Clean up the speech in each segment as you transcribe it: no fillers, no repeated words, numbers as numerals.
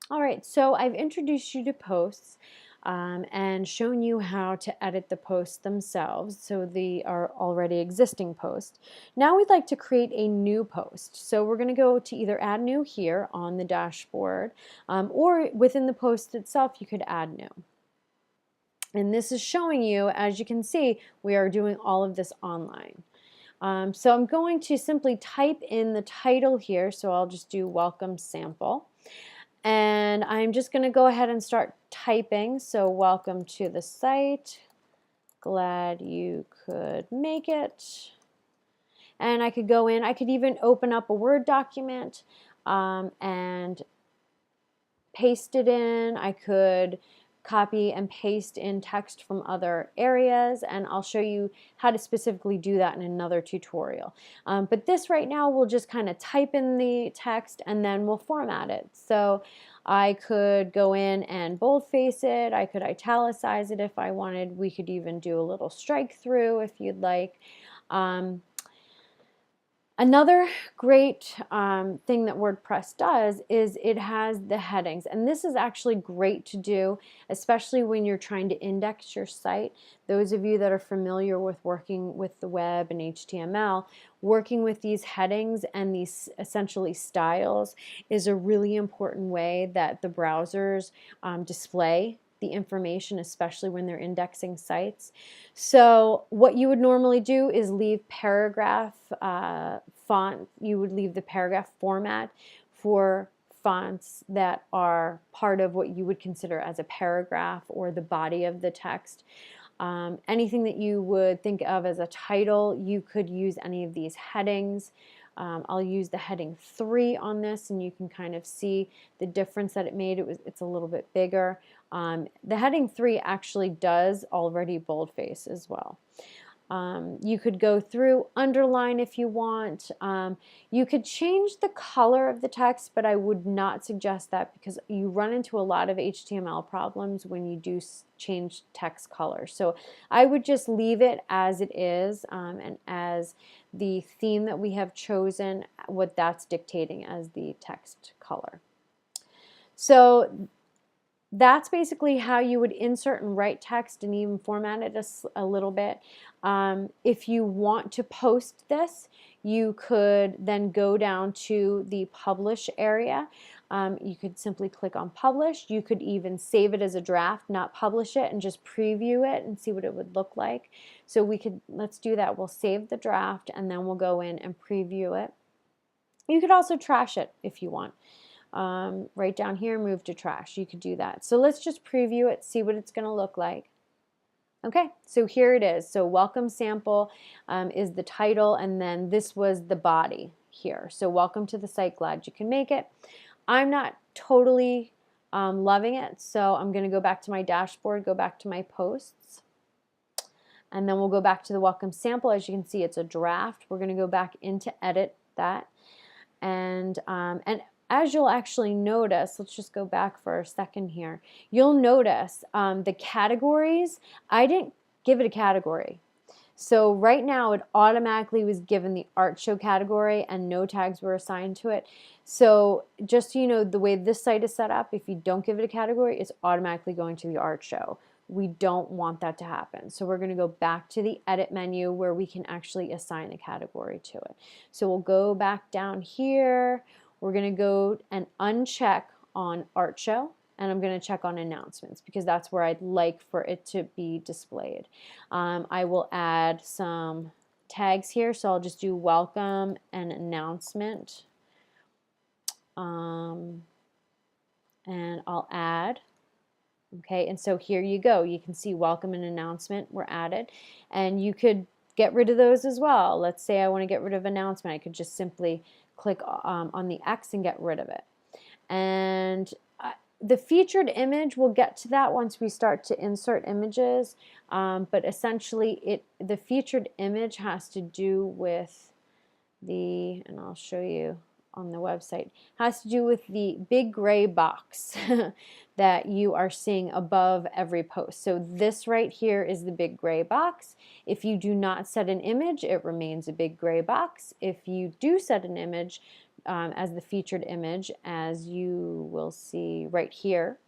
All right, so I've introduced you to posts and shown you how to edit the posts themselves. So they are already existing posts. Now we'd like to create a new post. So we're going to go to either add new here on the dashboard, or within the post itself you could add new. And this is showing you, as you can see, we are doing all of this online. So I'm going to simply type in the title here. So I'll just do welcome sample. And I'm just going to go ahead and start typing. So welcome to the site. Glad you could make it. And I could go in. I could even open up a Word document and paste it in. I could copy and paste in text from other areas, and I'll show you how to specifically do that in another tutorial. But this right now, we'll just kind of type in the text and then we'll format it. So I could go in and boldface it, I could italicize it if I wanted, we could even do a little strike through if you'd like. Another great thing that WordPress does is it has the headings, and this is actually great to do, especially when you're trying to index your site. Those of you that are familiar with working with the web and HTML, working with these headings and these essentially styles is a really important way that the browsers display the information, especially when they're indexing sites. So what you would normally do is leave paragraph font, you would leave the paragraph format for fonts that are part of what you would consider as a paragraph or the body of the text. Anything that you would think of as a title, you could use any of these headings. I'll use the heading 3 on this, and you can kind of see the difference that it made. It's a little bit bigger. The heading 3 actually does already boldface as well. You could go through, underline if you want. You could change the color of the text, but I would not suggest that because you run into a lot of HTML problems when you do change text color. So I would just leave it as it is, and as the theme that we have chosen, what that's dictating as the text color. So that's basically how you would insert and write text and even format it a little bit. If you want to post this, you could then go down to the publish area. You could simply click on publish. You could even save it as a draft, not publish it, and just preview it and see what it would look like. So let's do that. We'll save the draft and then we'll go in and preview it. You could also trash it if you want. Right down here, move to trash. You could do that. So let's just preview it, see what it's going to look like. Okay, so here it is. So welcome sample is the title, and then this was the body here. So welcome to the site, glad you can make it. I'm not totally loving it, so I'm going to go back to my dashboard, go back to my posts, and then we'll go back to the welcome sample. As you can see, it's a draft. We're going to go back into edit that, and as you'll actually notice, let's just go back for a second here. You'll notice the categories, I didn't give it a category. So right now it automatically was given the art show category and no tags were assigned to it. So just so you know, the way this site is set up, if you don't give it a category, it's automatically going to the art show. We don't want that to happen. So we're going to go back to the edit menu where we can actually assign a category to it. So we'll go back down here. We're going to go and uncheck on art show, and I'm going to check on announcements because that's where I'd like for it to be displayed. I will add some tags here, so I'll just do welcome and announcement, and I'll add. Okay, and so here you go. You can see welcome and announcement were added, and you could get rid of those as well. Let's say I want to get rid of announcement. I could just simply click on the X and get rid of it. And the featured image, we'll get to that once we start to insert images, but essentially the featured image has to do with and I'll show you on the website, has to do with the big gray box that you are seeing above every post. So this right here is the big gray box. If you do not set an image, it remains a big gray box. If you do set an image, as the featured image, as you will see right here,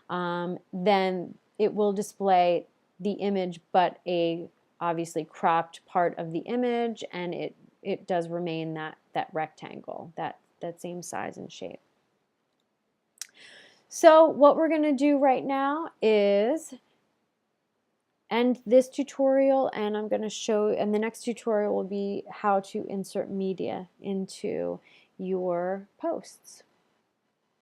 then it will display the image, but a obviously cropped part of the image, and it does remain that rectangle, that same size and shape. So what we're going to do right now is end this tutorial, and I'm going to show, and the next tutorial will be how to insert media into your posts.